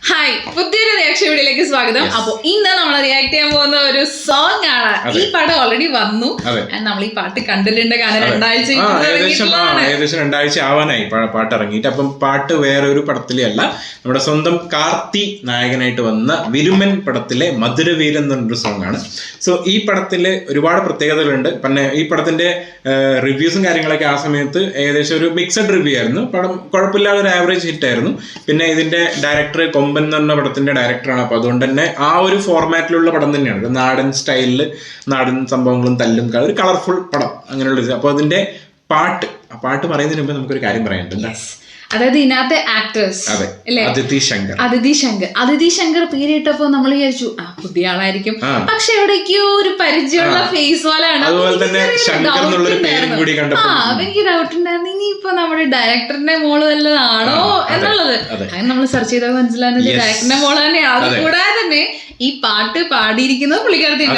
Hi, പുതിയൊരു reaction വീഡിയോയിലേക്ക് സ്വാഗതം. അപ്പൊ ഇന്ന് നമ്മൾ റിയാക്ട് ചെയ്യാൻ പോകുന്ന ഒരു സോങ് ആണ്. ഈ പാട്ട് ഓൾറെഡി വന്നു, നമ്മൾ ഈ പാട്ട് കണ്ടിട്ടുണ്ട്. കാരണം ഏകദേശം 2 ആഴ്ച ആവാനായി പാട്ട് ഇറങ്ങിയിട്ട്. അപ്പം പാട്ട് വേറെ ഒരു പടത്തിലെ അല്ല, നമ്മുടെ സ്വന്തം കാർത്തി നായകനായിട്ട് വന്ന വിരുമൻ പടത്തിലെ മധുരവീരൻ എന്നൊരു സോങ് ആണ്. സോ ഈ പടത്തില് ഒരുപാട് പ്രത്യേകതകളുണ്ട്. പിന്നെ ഈ പടത്തിന്റെ റിവ്യൂസും കാര്യങ്ങളൊക്കെ ആ സമയത്ത് ഏകദേശം ഒരു മിക്സഡ് റിവ്യൂ ആയിരുന്നു. പടം കുഴപ്പമില്ലാതെ ഒരു ആവറേജ് ഹിറ്റ് ആയിരുന്നു. പിന്നെ ഇതിന്റെ ഡയറക്ടർ കൊമ്പൻ എന്ന് പറഞ്ഞ പടത്തിന്റെ ഡയറക്ടറാണ്. അപ്പൊ അതുകൊണ്ട് തന്നെ ആ ഒരു ഫോർമാറ്റിലുള്ള പടം തന്നെയാണ്. നാടൻ സ്റ്റൈലില് നാടൻ സംഭവങ്ങളും തല്ലും ഒരു കളർഫുൾ പടം അങ്ങനെയുള്ളത്. അപ്പൊ അതിന്റെ പാട്ട് പറയുന്നതിന് മുമ്പ് നമുക്കൊരു കാര്യം പറയാനുണ്ട്. അതായത് ഇതിനകത്തെ ആക്ടേഴ്സ് അതിഥി ശങ്കർ പേരിട്ടപ്പോ നമ്മൾ വിചാരിച്ചു പുതിയ ആളായിരിക്കും, പക്ഷെ എവിടേക്കോ ഒരു പരിചയമുള്ള ഫേസ് പോലെയാണ്. എനിക്ക് ഡൗട്ട് ഉണ്ടായിരുന്നു ഇനിയിപ്പോ നമ്മുടെ ഡയറക്ടറിന്റെ മോള് വല്ലതാണോ എന്നുള്ളത്. അങ്ങനെ നമ്മൾ സെർച്ച് ചെയ്താൽ മനസ്സിലാകുന്നത് ഡയറക്ടറിന്റെ മോള് തന്നെയാണ്. അത് കൂടാതെ തന്നെ ഈ പാട്ട് പാടിയിരിക്കുന്നത് പുള്ളിക്കാരത്തി.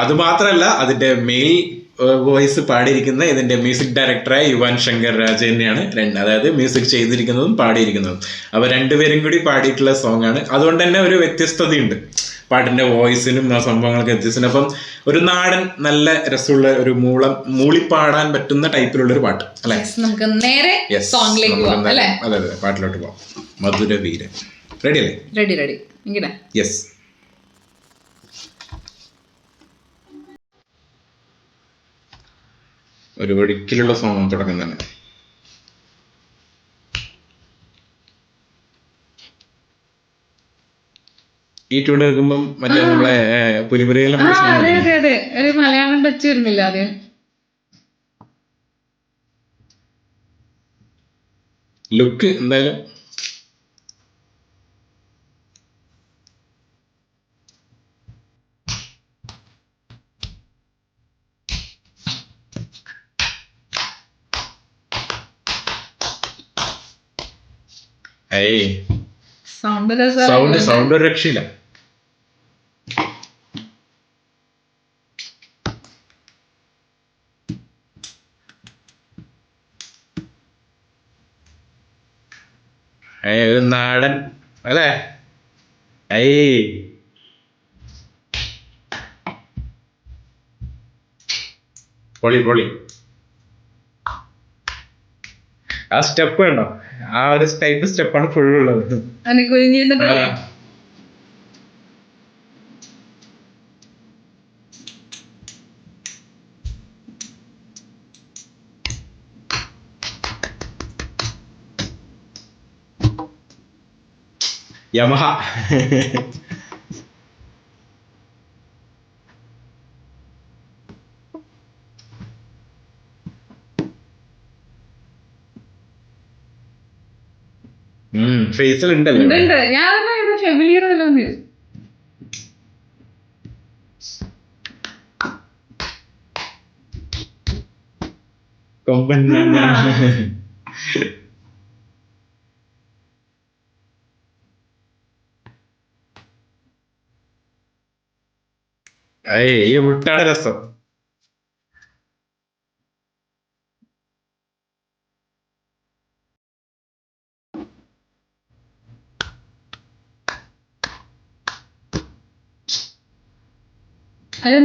അത് മാത്രല്ല, അതിന്റെ മെയിൽ വോയിസ് പാടിയിരിക്കുന്ന ഇതിന്റെ മ്യൂസിക് ഡയറക്ടറായ യുവൻ ശങ്കർ രാജ തന്നെയാണ്. അതായത് മ്യൂസിക് ചെയ്തിരിക്കുന്നതും പാടിയിരിക്കുന്നതും. അവ രണ്ടുപേരും കൂടി പാടിയിട്ടുള്ള സോങ് ആണ്. അതുകൊണ്ട് തന്നെ ഒരു വ്യത്യസ്തതയുണ്ട് പാട്ടിന്റെ വോയിസിനും ആ സംഭവങ്ങളൊക്കെ വ്യത്യസ്തം. അപ്പം ഒരു നാടൻ നല്ല രസമുള്ള ഒരു മൂളിപ്പാടാൻ പറ്റുന്ന ടൈപ്പിലുള്ള ഒരു പാട്ട് അല്ലെ. നമുക്ക് നേരെ സോങ്ങിലേക്ക് പോകാം അല്ലേ? അതെ, പാട്ടിലോട്ട് പോകാം. മധുരവീരൻ റെഡി അല്ലേ? റെഡി. യെസ്. ഒരു ഒഴുക്കിലുള്ള സോങ് തുടക്കം തന്നെ. ഈ ട്യൂൺ എടുക്കുമ്പം മറ്റേ നമ്മളെ പുലിമുരയിലും ഒരു മലയാളം ടച്ച് വരുന്നില്ല ആദ്യം. ലുക്ക് എന്തായാലും സൗണ്ട് ഒരു രക്ഷയില്ല. ഒരു നാടൻ അല്ലേ? പൊളി. ആ സ്റ്റെപ്പ് കണ്ടോ? ആ ഒരു ടൈപ്പ് സ്റ്റെപ്പാണ് ഫുള്ളുള്ളത്. യമഹ. ഫേസിലുണ്ടല്ലോ. കൊമ്പൻ ഈ മുട്ടാണ് രസം.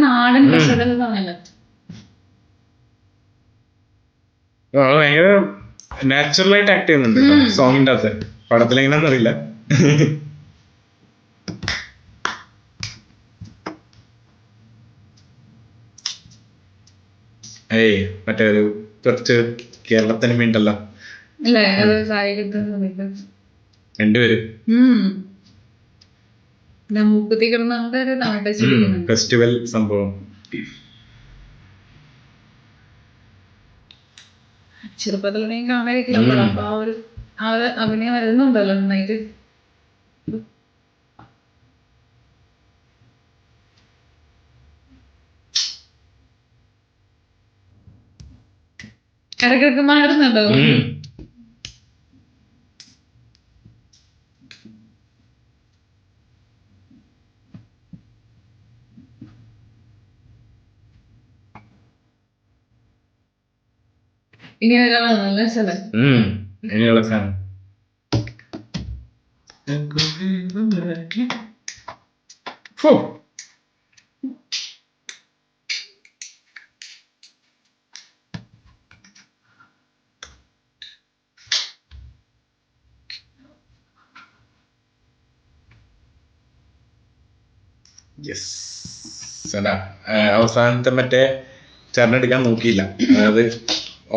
നാടൻ ഭയങ്കര നാച്ചുറലായിട്ട് ആക്ട് ചെയ്യുന്നുണ്ട് സോങ്ങിന്റെ അകത്ത്. പടത്തിൽ എങ്ങനെയാണെന്ന് അറിയില്ല. മറ്റേ ഒരു കുറച്ച് കേരളത്തിന് വേണ്ടല്ലോ രണ്ടുപേരും ഫെസ്റ്റിവൽ സംഭവം. ചെറുപ്പത്തിലും കാണാതിരിക്കില്ല. അപ്പൊ ആ ഒരു അഭിനയം വരുന്നുണ്ടല്ലോ നന്നായിട്ട്. ഇടയ്ക്കിടയ്ക്ക് മാറുന്നുണ്ടോ? ഇനിയുള്ള സാധനം അവസാനത്തെ മറ്റേ ചരണെടുക്കാൻ നോക്കിയില്ല, അതായത്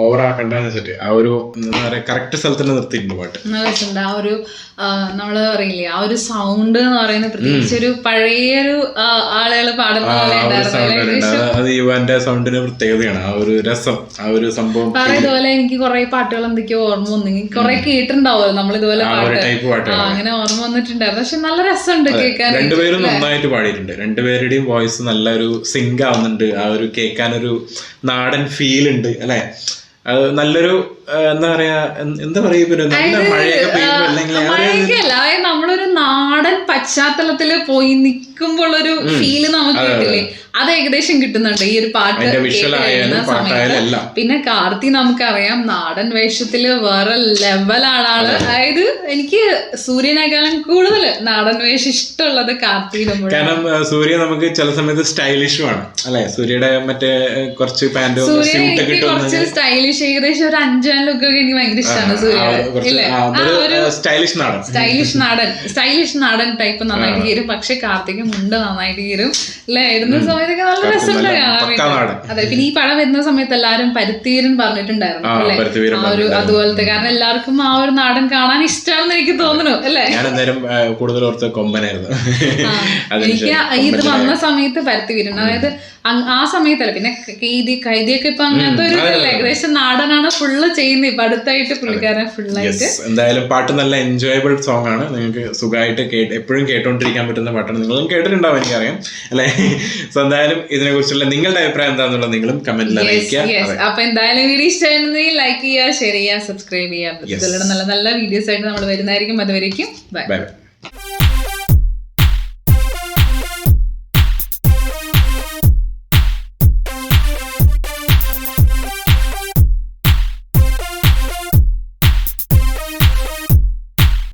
ഓവർ ആക്കണ്ടെന്ന് വെച്ചിട്ട് ആ ഒരു എന്താ പറയാ കറക്റ്റ് സ്ഥലത്ത് തന്നെ നിർത്തിയിട്ടുണ്ട് പാട്ട്. നല്ല ആ ഒരു നമ്മള് പറയില്ലേ ആ ഒരു സൗണ്ട് എന്ന് പറയുന്നത് പ്രത്യേകിച്ച് ഒരു പഴയൊരു ആളുകൾ പാടുന്ന പോലെ അത് യുവാന്റെ സൗണ്ടിന് പ്രത്യേകതയാണ്, ആ ഒരു രസം, ആ ഒരു സംഭവം. ഇതുപോലെ എനിക്ക് കുറെ പാട്ടുകൾ എന്തൊക്കെയോ ഓർമ്മ വന്നു, കുറെ കേട്ടിട്ടുണ്ടാവുമല്ലോ നമ്മൾ ഇതുപോലെ അങ്ങനെ ഓർമ്മ വന്നിട്ടുണ്ടായിരുന്നു. പക്ഷെ നല്ല രസമുണ്ട് കേൾക്കാൻ. രണ്ടുപേരും നന്നായിട്ട് പാടിയിട്ടുണ്ട്, രണ്ടുപേരുടെയും വോയിസ് നല്ലൊരു സിങ്ക് ആവുന്നുണ്ട്, ആ ഒരു കേൾക്കാനൊരു നാടൻ ഫീൽ ഉണ്ട് അല്ലെ. അത് നല്ലൊരു എന്താ പറയാ നല്ല മഴയൊക്കെ പെയ്യുമ്പോ അല്ലെങ്കിൽ അതായത് നമ്മളൊരു നാടൻ പശ്ചാത്തലത്തില് പോയി നിൽക്കുമ്പോൾ ഒരു ഫീല് നമുക്ക് കിട്ടില്ലേ, അത് ഏകദേശം കിട്ടുന്നുണ്ട് ഈ ഒരു പാട്ട് സമയത്ത്. പിന്നെ കാർത്തി നമുക്കറിയാം നാടൻ വേഷത്തില് വേറെ ലെവലാണ് ആള്. അതായത് എനിക്ക് സൂര്യനേക്കാളും കൂടുതൽ നാടൻ വേഷം ഇഷ്ടമുള്ളത് കാർത്തിയിലും. കാരണം സൂര്യ നമുക്ക് ചില സമയത്ത് സ്റ്റൈലിഷും ആണ് അല്ലെ, സൂര്യയുടെ മറ്റേ കുറച്ച് പാന്റും കുറച്ച് സ്റ്റൈലിഷ് ഏകദേശം ഒരു 5 ലുക്കൊക്കെ എനിക്ക് ഭയങ്കര ഇഷ്ടമാണ് സൂര്യയുടെ. സ്റ്റൈലിഷ് നാടൻ ടൈപ്പ് നന്നായിട്ട് കീരും, പക്ഷെ കാർത്തിക് മുണ്ട് നന്നായിട്ട് കീരും അല്ലെ. ഇടുന്ന സമയത്തൊക്കെ നല്ല രസമുണ്ട് കാണാൻ. അതെ, പിന്നെ ഈ പടം വരുന്ന സമയത്ത് എല്ലാരും പരുത്തിവീരൻ പറഞ്ഞിട്ടുണ്ടായിരുന്നു അല്ലെ, ആ ഒരു അതുപോലത്തെ. കാരണം എല്ലാവർക്കും ആ ഒരു നാടൻ കാണാൻ ഇഷ്ടമാണെന്ന് എനിക്ക് തോന്നുന്നു അല്ലെ. കൂടുതൽ ഓർത്ത് കൊമ്പനായിരുന്നു എനിക്ക് ഇത് വന്ന സമയത്ത് പരുത്തിവീരൻ, അതായത് ആ സമയത്തല്ല. പിന്നെ കൈദിയൊക്കെ ഇപ്പൊ അങ്ങനത്തെ ഒരു ഏകദേശം നാടനാണ് ഫുള്ള് ചെയ്യുന്നത് ഇപ്പൊ അടുത്തായിട്ട് പുള്ളിക്കാരൻ ഫുള്ളായിട്ട്. എന്തായാലും പാട്ട് നല്ല എൻജോയബിൾ സോങ് ആണ്, നിങ്ങൾക്ക് സുഖമായിട്ട് എപ്പോഴും കേട്ടോണ്ടിരിക്കാൻ പറ്റുന്ന പാട്ടാണ്. നിങ്ങളും കേട്ടിട്ടുണ്ടാവും എനിക്കറിയാം അല്ലെ. സോ എന്തായാലും ഇതിനെ കുറിച്ചുള്ള നിങ്ങളുടെ അഭിപ്രായം എന്താണെന്നുള്ളത് നിങ്ങളും കമന്റിൽ അറിയിക്കുക. അപ്പൊ എന്തായാലും വീഡിയോ ഇഷ്ടമായിരുന്നെങ്കിൽ ലൈക്ക് ചെയ്യുക, ഷെയർ ചെയ്യുക, സബ്സ്ക്രൈബ് ചെയ്യുക. നല്ല നല്ല വീഡിയോസ് ആയിട്ട് നമ്മൾ വരുന്നതായിരിക്കും. അതുവരേക്കും ബൈ.